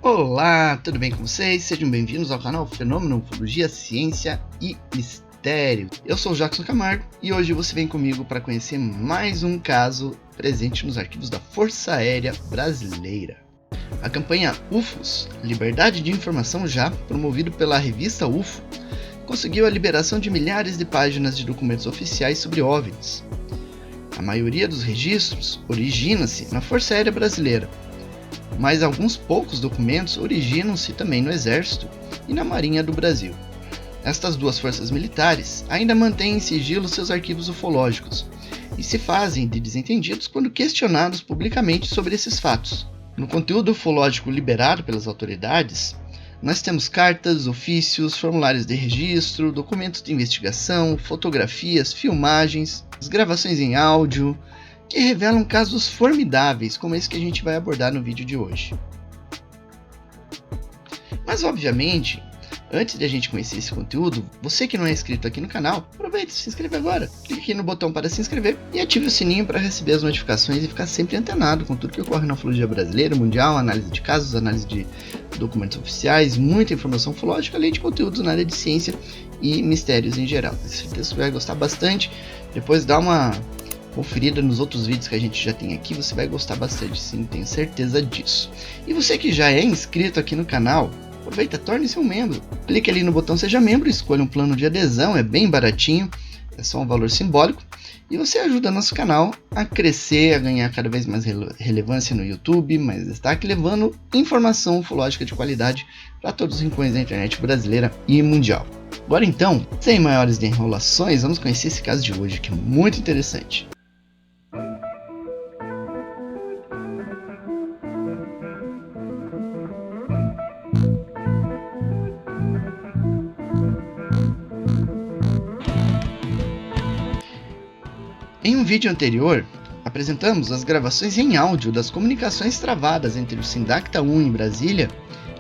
Olá, tudo bem com vocês? Sejam bem-vindos ao canal Fenômeno Ufologia, Ciência e Mistério. Eu sou o Jackson Camargo e hoje você vem comigo para conhecer mais um caso presente nos arquivos da Força Aérea Brasileira. A campanha UFOS, Liberdade de Informação Já, promovido pela revista UFO, conseguiu a liberação de milhares de páginas de documentos oficiais sobre OVNIs. A maioria dos registros origina-se na Força Aérea Brasileira, mas alguns poucos documentos originam-se também no Exército e na Marinha do Brasil. Estas duas forças militares ainda mantêm em sigilo seus arquivos ufológicos e se fazem de desentendidos quando questionados publicamente sobre esses fatos. No conteúdo ufológico liberado pelas autoridades, nós temos cartas, ofícios, formulários de registro, documentos de investigação, fotografias, filmagens, gravações em áudio, que revelam casos formidáveis como esse que a gente vai abordar no vídeo de hoje. Mas obviamente, antes de a gente conhecer esse conteúdo, você que não é inscrito aqui no canal, aproveite e se inscreve agora. Clique aqui no botão para se inscrever e ative o sininho para receber as notificações e ficar sempre antenado com tudo que ocorre na ufologia brasileira, mundial, análise de casos, análise de documentos oficiais, muita informação ufológica, além de conteúdos na área de ciência e mistérios em geral. Tenho certeza que você vai gostar bastante. Depois dá uma conferida nos outros vídeos que a gente já tem aqui, você vai gostar bastante, sim, tenho certeza disso. E você que já é inscrito aqui no canal, aproveita, torne-se um membro. Clique ali no botão Seja Membro, escolha um plano de adesão, é bem baratinho, é só um valor simbólico, e você ajuda nosso canal a crescer, a ganhar cada vez mais relevância no YouTube, mais destaque, levando informação ufológica de qualidade para todos os rincões da internet brasileira e mundial. Agora então, sem maiores enrolações, vamos conhecer esse caso de hoje, que é muito interessante. Em um vídeo anterior, apresentamos as gravações em áudio das comunicações travadas entre o Sindacta 1 em Brasília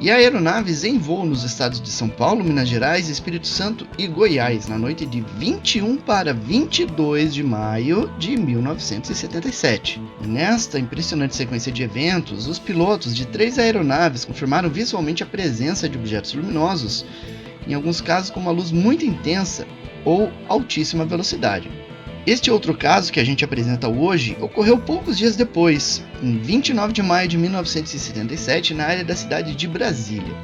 e aeronaves em voo nos estados de São Paulo, Minas Gerais, Espírito Santo e Goiás, na noite de 21 para 22 de maio de 1977. Nesta impressionante sequência de eventos, os pilotos de 3 aeronaves confirmaram visualmente a presença de objetos luminosos, em alguns casos com uma luz muito intensa ou altíssima velocidade. Este outro caso que a gente apresenta hoje ocorreu poucos dias depois, em 29 de maio de 1977, na área da cidade de Brasília.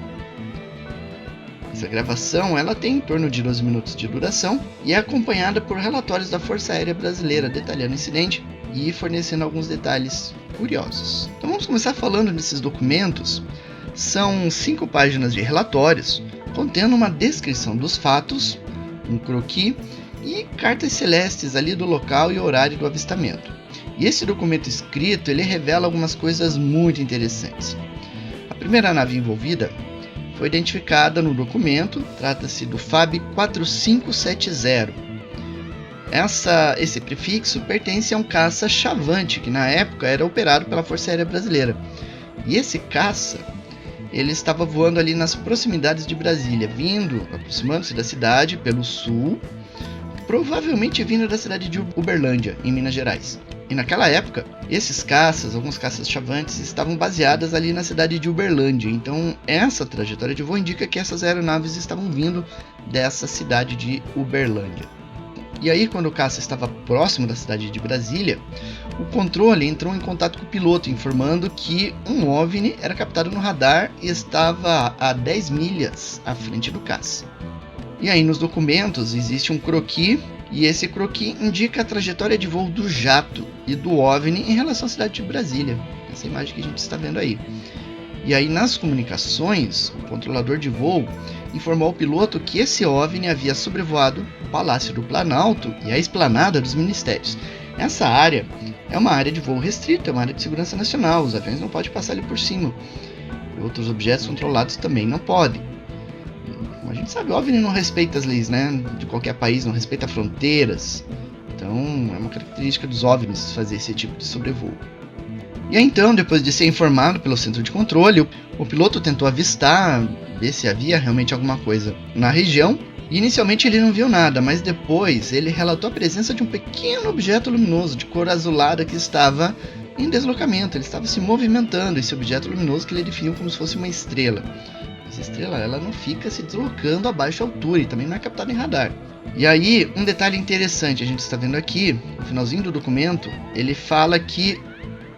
Essa gravação ela tem em torno de 12 minutos de duração e é acompanhada por relatórios da Força Aérea Brasileira detalhando o incidente e fornecendo alguns detalhes curiosos. Então vamos começar falando desses documentos. São 5 páginas de relatórios contendo uma descrição dos fatos, um croquis e cartas celestes ali do local e horário do avistamento. E esse documento escrito, ele revela algumas coisas muito interessantes. A primeira nave envolvida foi identificada no documento, trata-se do FAB 4570. Esse prefixo pertence a um caça Chavante, que na época era operado pela Força Aérea Brasileira. E esse caça, ele estava voando ali nas proximidades de Brasília, aproximando-se da cidade pelo sul, provavelmente vindo da cidade de Uberlândia, em Minas Gerais. E naquela época, esses caças, alguns caças Chavantes, estavam baseados ali na cidade de Uberlândia. Então, essa trajetória de voo indica que essas aeronaves estavam vindo dessa cidade de Uberlândia. E aí, quando o caça estava próximo da cidade de Brasília, o controle entrou em contato com o piloto, informando que um OVNI era captado no radar e estava a 10 milhas à frente do caça. E aí nos documentos existe um croquis, e esse croquis indica a trajetória de voo do jato e do OVNI em relação à cidade de Brasília. Essa imagem que a gente está vendo aí. E aí nas comunicações, o controlador de voo informou ao piloto que esse OVNI havia sobrevoado o Palácio do Planalto e a esplanada dos ministérios. Essa área é uma área de voo restrito, é uma área de segurança nacional, os aviões não podem passar ali por cima. Outros objetos controlados também não podem. A gente sabe, o OVNI não respeita as leis, né, de qualquer país, não respeita fronteiras. Então, é uma característica dos OVNIs fazer esse tipo de sobrevoo. E aí, então, depois de ser informado pelo centro de controle, o piloto tentou avistar, ver se havia realmente alguma coisa na região. E inicialmente ele não viu nada, mas depois ele relatou a presença de um pequeno objeto luminoso de cor azulada que estava em deslocamento, ele estava se movimentando, esse objeto luminoso que ele definiu como se fosse uma estrela. Essa estrela, ela não fica se deslocando a baixa altura e também não é captada em radar. E aí, um detalhe interessante, a gente está vendo aqui, no finalzinho do documento, ele fala que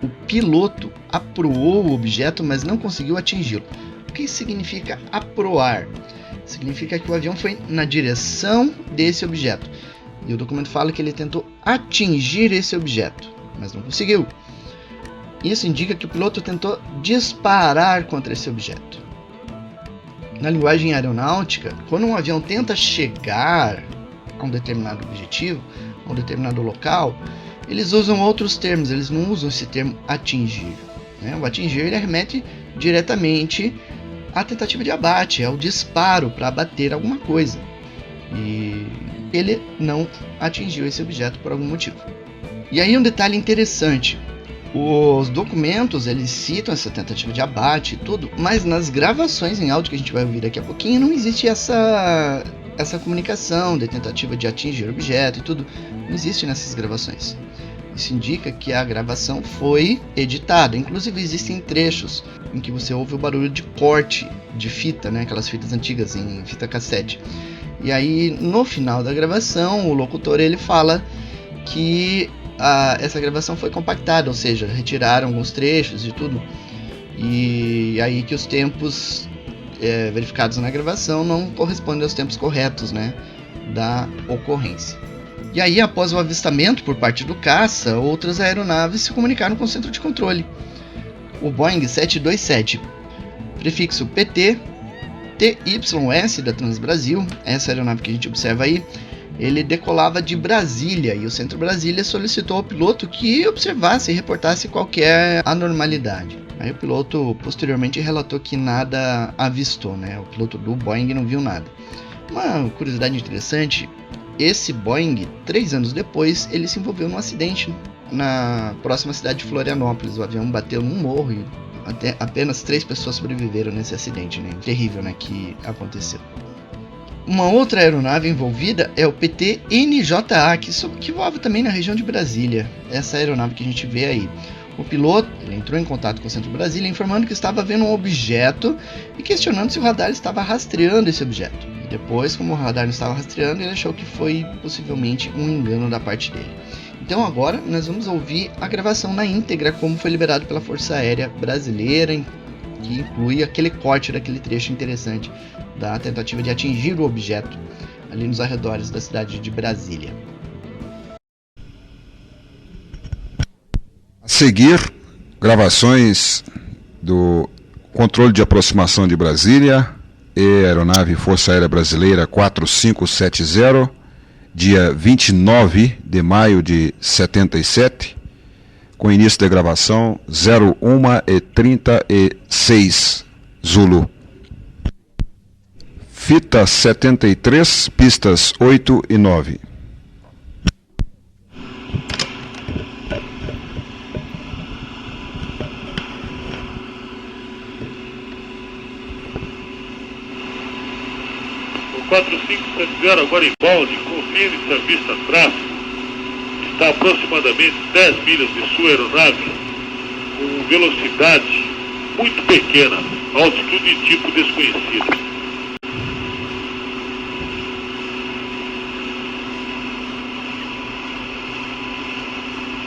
o piloto aproou o objeto, mas não conseguiu atingi-lo. O que significa aproar? Significa que o avião foi na direção desse objeto. E o documento fala que ele tentou atingir esse objeto, mas não conseguiu. Isso indica que o piloto tentou disparar contra esse objeto. Na linguagem aeronáutica, quando um avião tenta chegar a um determinado objetivo, a um determinado local, eles usam outros termos, eles não usam esse termo atingir. O atingir ele remete diretamente à tentativa de abate, ao disparo para abater alguma coisa. E ele não atingiu esse objeto por algum motivo. E aí um detalhe interessante, os documentos eles citam essa tentativa de abate e tudo, mas nas gravações em áudio que a gente vai ouvir daqui a pouquinho não existe essa comunicação de tentativa de atingir o objeto e tudo, não existe nessas gravações. Isso indica que a gravação foi editada, inclusive existem trechos em que você ouve o barulho de corte de fita, aquelas fitas antigas em fita cassete. E aí no final da gravação o locutor ele fala que essa gravação foi compactada, ou seja, retiraram alguns trechos e tudo, e aí que os tempos verificados na gravação não correspondem aos tempos corretos da ocorrência. E aí, após o avistamento por parte do caça, outras aeronaves se comunicaram com o centro de controle. O Boeing 727, prefixo PT, TYS da Transbrasil, essa aeronave que a gente observa aí, ele decolava de Brasília e o Centro Brasília solicitou ao piloto que observasse e reportasse qualquer anormalidade. Aí o piloto posteriormente relatou que nada avistou, o piloto do Boeing não viu nada. Uma curiosidade interessante, esse Boeing, 3 anos depois, ele se envolveu num acidente na próxima cidade de Florianópolis. O avião bateu num morro e apenas 3 pessoas sobreviveram nesse acidente, terrível, que aconteceu. Uma outra aeronave envolvida é o PT-NJA, que voava também na região de Brasília. Essa aeronave que a gente vê aí. O piloto ele entrou em contato com o Centro Brasília informando que estava vendo um objeto e questionando se o radar estava rastreando esse objeto. E depois, como o radar não estava rastreando, ele achou que foi possivelmente um engano da parte dele. Então agora nós vamos ouvir a gravação na íntegra, como foi liberado pela Força Aérea Brasileira, que inclui aquele corte daquele trecho interessante da tentativa de atingir o objeto ali nos arredores da cidade de Brasília. A seguir, gravações do controle de aproximação de Brasília e aeronave Força Aérea Brasileira 4570, dia 29 de maio de 77, com início de gravação 01h36, Zulu. Fita 73, pistas 8 e 9. O 4570 agora em balde, confirme se a vista tráfego está a aproximadamente 10 milhas de sua aeronave com velocidade muito pequena, altitude e tipo desconhecido.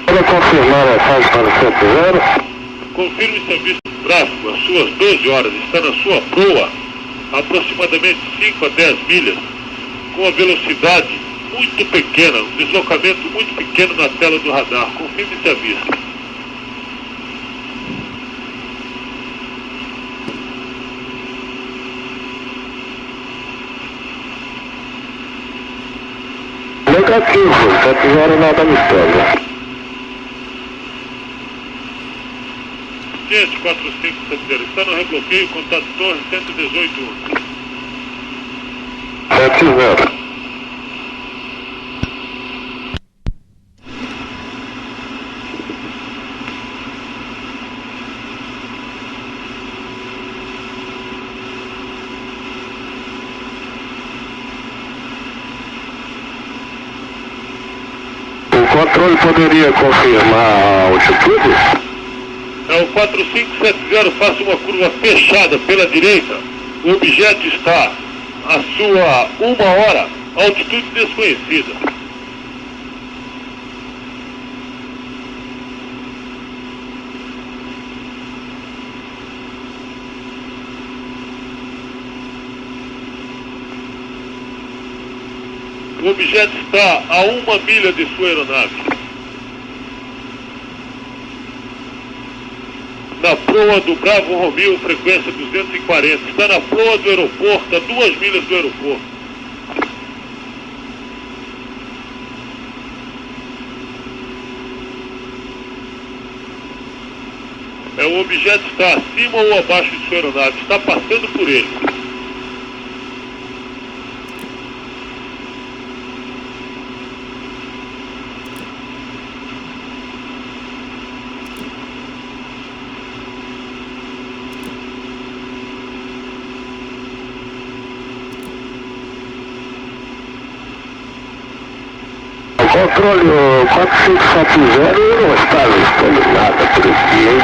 Para confirmar a fase para o 70. Confirme se a vista tráfego às suas 12 horas está na sua proa aproximadamente 5 a 10 milhas com a velocidade muito pequena, um deslocamento muito pequeno na tela do radar. Confirme se a vista. Negativo, 70 nada me pega. Gente, 4570, está no rebloqueio, contato torre 118. 70. O controle poderia confirmar a altitude? É o 4570, faça uma curva fechada pela direita. O objeto está a sua 1 hora, altitude desconhecida. O objeto está a 1 milha de sua aeronave. Na proa do Bravo Romeo, frequência 240. Está na proa do aeroporto, a 2 milhas do aeroporto. O objeto está acima ou abaixo de sua aeronave. Está passando por ele. Controle 4570 não está listando nada por aqui, hein?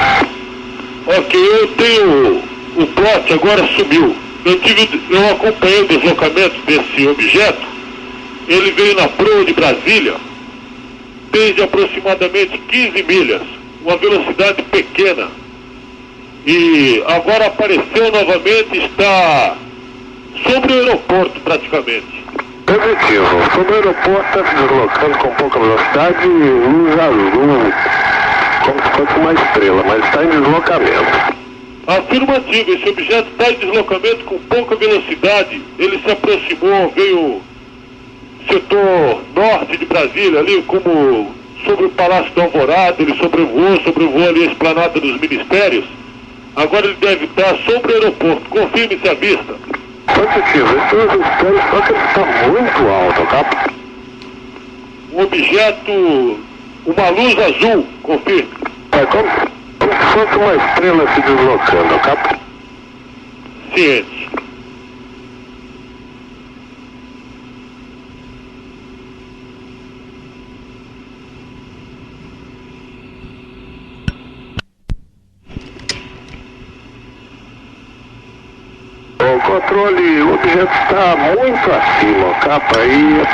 Ok, eu tenho o plot, agora sumiu. Eu acompanhei o deslocamento desse objeto. Ele veio na proa de Brasília desde aproximadamente 15 milhas, uma velocidade pequena. E agora apareceu novamente, está sobre o aeroporto praticamente. Positivo. Sobre o aeroporto está se deslocando com pouca velocidade, luz azul, como se fosse uma estrela, mas está em deslocamento. Afirmativo, esse objeto está em deslocamento com pouca velocidade. Ele se aproximou, veio setor norte de Brasília, ali como sobre o Palácio do Alvorada, ele sobrevoou ali a esplanada dos ministérios. Agora ele deve estar sobre o aeroporto. Confirme-se a vista. Positivo, estou ajustando, só que ele está muito alto, tá? Um objeto, uma luz azul, confirme. É como se fosse uma estrela se deslocando, tá? Ciente. O controle, o objeto está muito acima, capa, e a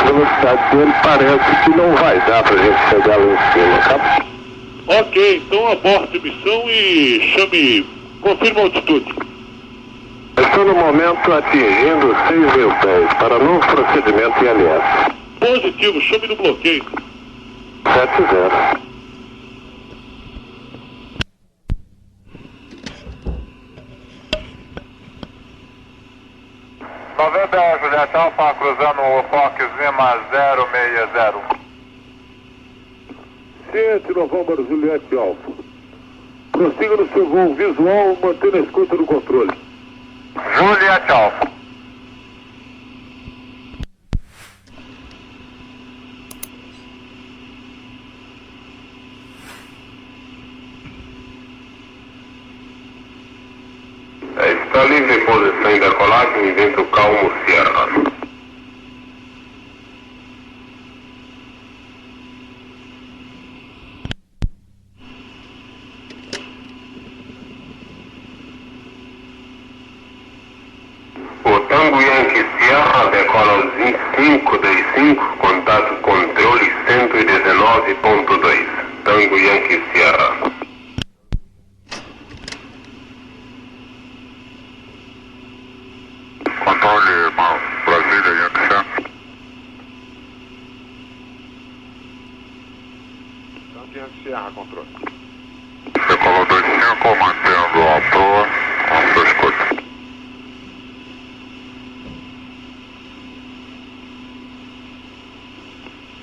velocidade dele parece que não vai dar pra gente chegar lá em cima, capa. Ok, então aborte a missão e chame, confirma a altitude. Estou no momento atingindo 6.000 pés para novo procedimento ILS. Positivo, chame no bloqueio. 70. Juliette Alfa, cruzando o Fox Lima 060. Ciente, November Juliette Alfa. Prossiga no seu voo visual, mantendo a escuta do controle. Juliette Alfa. Está livre posição em decolagem, vento calmo Sierra. O Tango Yankee Sierra decola 2525, contato controle 119.2. Tango Yankee Sierra. Controle Brasília, Yankee. Yankee Sierra, controle. Decolou 25, mantendo a proa com sua escuta.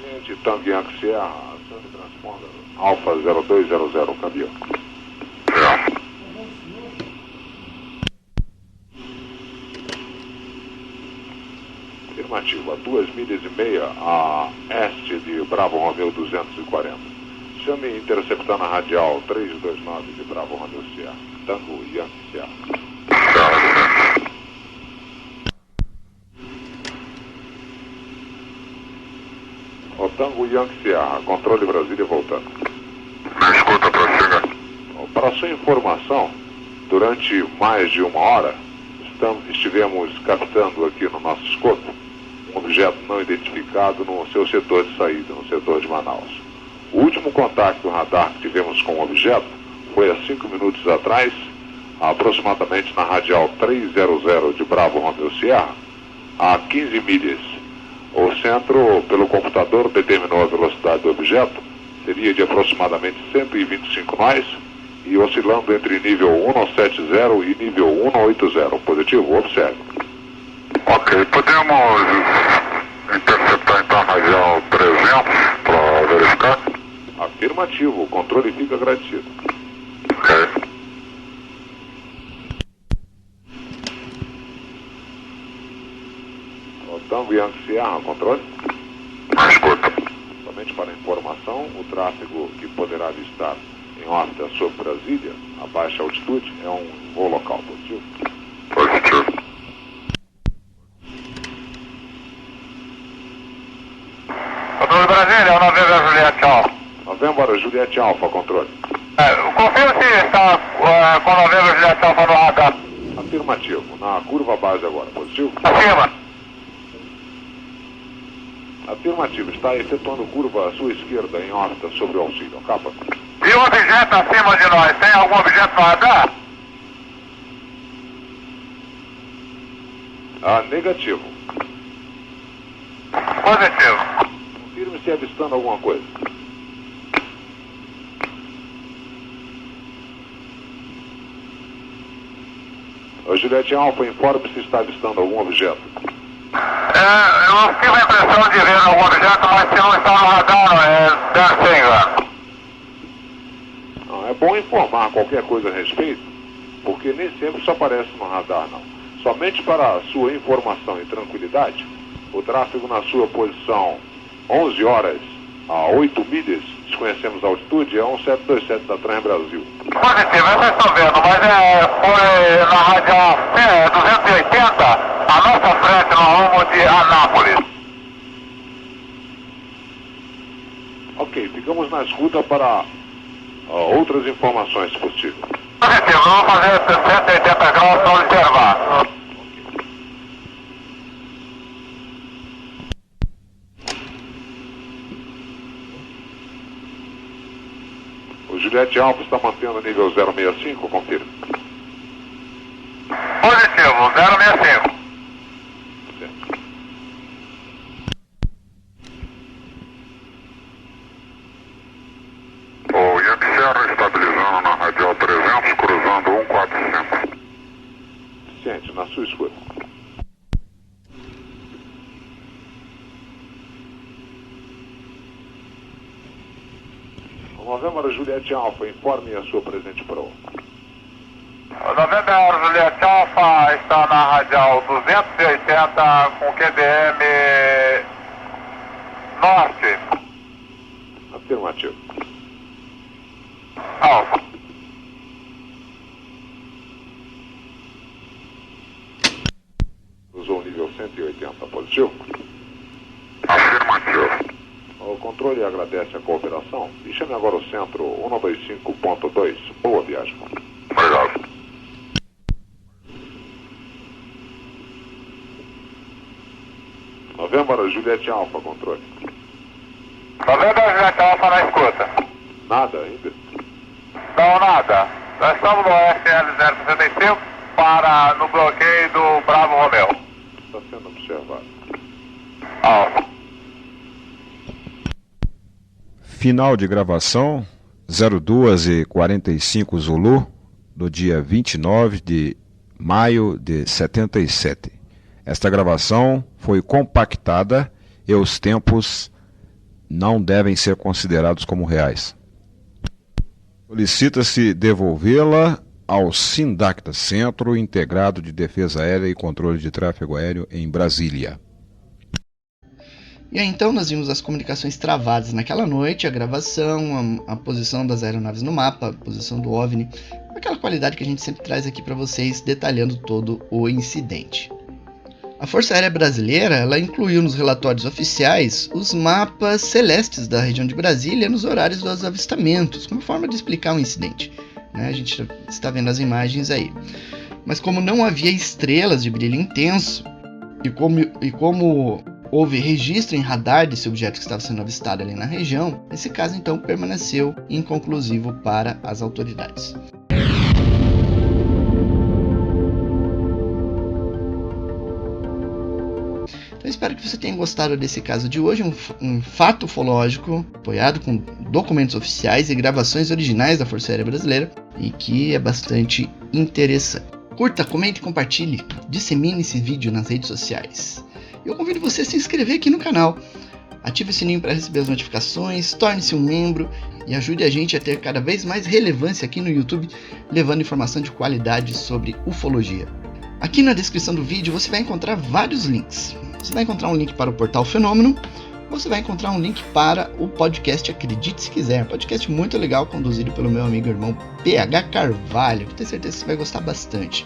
Ciente, Tango Yankee Sierra, ação de transponder. Alfa 0200, caminhão. Afirmativo, a 2,5 milhas a este de Bravo Romeo 240. Chame interceptando a radial 329 de Bravo Romeo Sierra. Tango Yankee Sierra. O Tango Yankee Sierra, controle Brasília voltando. Na escuta, prossiga. sua informação, durante mais de uma hora, estivemos captando aqui no nosso escopo um objeto não identificado no seu setor de saída, no setor de Manaus. O último contato do radar que tivemos com o objeto foi há 5 minutos atrás, aproximadamente na radial 300 de Bravo Romeo Sierra, a 15 milhas. O centro, pelo computador, determinou a velocidade do objeto, seria de aproximadamente 125 nós, e oscilando entre nível 170 e nível 180. Positivo, observe. Ok, podemos interceptar então a radial 300 para verificar? Afirmativo, o controle fica agradecido. Ok. Tango Yankee Sierra, controle? Na escuta. Somente para informação, o tráfego que poderá avistar em órbita sobre Brasília, a baixa altitude, é um voo local. Positivo? Positivo. Controle Brasília, Novembro Juliette Alfa. Novembro Juliette Alfa, controle. Confirma se está com Novembro Juliette Alfa no radar. Afirmativo, na curva base agora. Positivo? Acima. Afirmativo, está efetuando curva à sua esquerda em órbita sobre o auxílio. Capa. E o objeto acima de nós, tem algum objeto no radar? Negativo. Positivo. Confirme se avistando alguma coisa. O Juliette Alfa, informe se está avistando algum objeto. Eu tive a impressão de ver algum objeto, mas se não está no radar, deve ser engano. Não, é bom informar qualquer coisa a respeito, porque nem sempre isso aparece no radar, não. Somente para a sua informação e tranquilidade, o tráfego na sua posição 11 horas a 8 milhas, desconhecemos a altitude, é 1727 da Trans Brasil. Positivo, eu estou vendo, mas foi na radial 280, a nossa frente no rumo de Anápolis. Ok, ficamos na escuta para outras informações, se possível. Positivo, vamos fazer 180 graus para observar. O Juliette Alfa está mantendo o nível 065, confirme. Positivo, 065. Certo. O Yankee Serra estabilizando na radial 300, cruzando 145. Ciente, na sua escuta. Novembro Juliette Alfa, informe a sua presente proa. O Novembro Juliette Alfa está na radial 280 com QDM norte. Afirmativo. Alfa. Usou o nível 180, positivo? Afirmativo. O controle agradece a cooperação e chame agora o centro 195.2. Boa viagem. Obrigado. Novembro Juliette Alfa, controle. Novembro Juliette Alfa na escuta. Nada ainda? Não, nada. Nós estamos no SL065 no bloqueio do Bravo Romeo. Está sendo observado. Alfa. Final de gravação 02:45 Zulu, do dia 29 de maio de 77. Esta gravação foi compactada e os tempos não devem ser considerados como reais. Solicita-se devolvê-la ao SINDACTA, Centro Integrado de Defesa Aérea e Controle de Tráfego Aéreo em Brasília. E aí então nós vimos as comunicações travadas naquela noite, a gravação, a posição das aeronaves no mapa, a posição do OVNI, aquela qualidade que a gente sempre traz aqui para vocês, detalhando todo o incidente. A Força Aérea Brasileira ela incluiu nos relatórios oficiais os mapas celestes da região de Brasília nos horários dos avistamentos, como forma de explicar o incidente. né? A gente está vendo as imagens aí. Mas como não havia estrelas de brilho intenso, e como houve registro em radar desse objeto que estava sendo avistado ali na região, esse caso então permaneceu inconclusivo para as autoridades. Então, espero que você tenha gostado desse caso de hoje, um fato ufológico apoiado com documentos oficiais e gravações originais da Força Aérea Brasileira e que é bastante interessante. Curta, comente e compartilhe, dissemine esse vídeo nas redes sociais. Eu convido você a se inscrever aqui no canal, ative o sininho para receber as notificações, torne-se um membro e ajude a gente a ter cada vez mais relevância aqui no YouTube, levando informação de qualidade sobre ufologia. Aqui na descrição do vídeo você vai encontrar vários links. Você vai encontrar um link para o portal Fenômeno, você vai encontrar um link para o podcast Acredite Se Quiser, podcast muito legal conduzido pelo meu amigo e irmão PH Carvalho, que tenho certeza que você vai gostar bastante.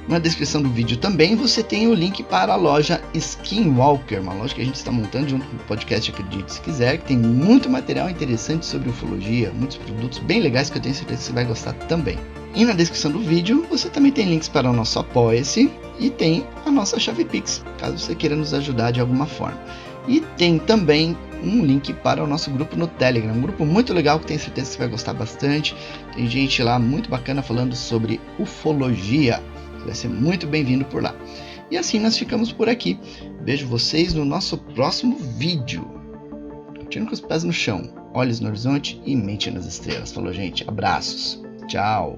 Na descrição do vídeo também você tem o link para a loja Skinwalker, uma loja que a gente está montando junto com o podcast Acredite Se Quiser, que tem muito material interessante sobre ufologia, muitos produtos bem legais que eu tenho certeza que você vai gostar também. E na descrição do vídeo você também tem links para o nosso Apoia-se e tem a nossa chave Pix, caso você queira nos ajudar de alguma forma. E tem também um link para o nosso grupo no Telegram, um grupo muito legal que tenho certeza que você vai gostar bastante. Tem gente lá muito bacana falando sobre ufologia, você vai ser muito bem-vindo por lá. E assim nós ficamos por aqui. Vejo vocês no nosso próximo vídeo. Continue com os pés no chão, olhos no horizonte e mente nas estrelas. Falou, gente. Abraços. Tchau.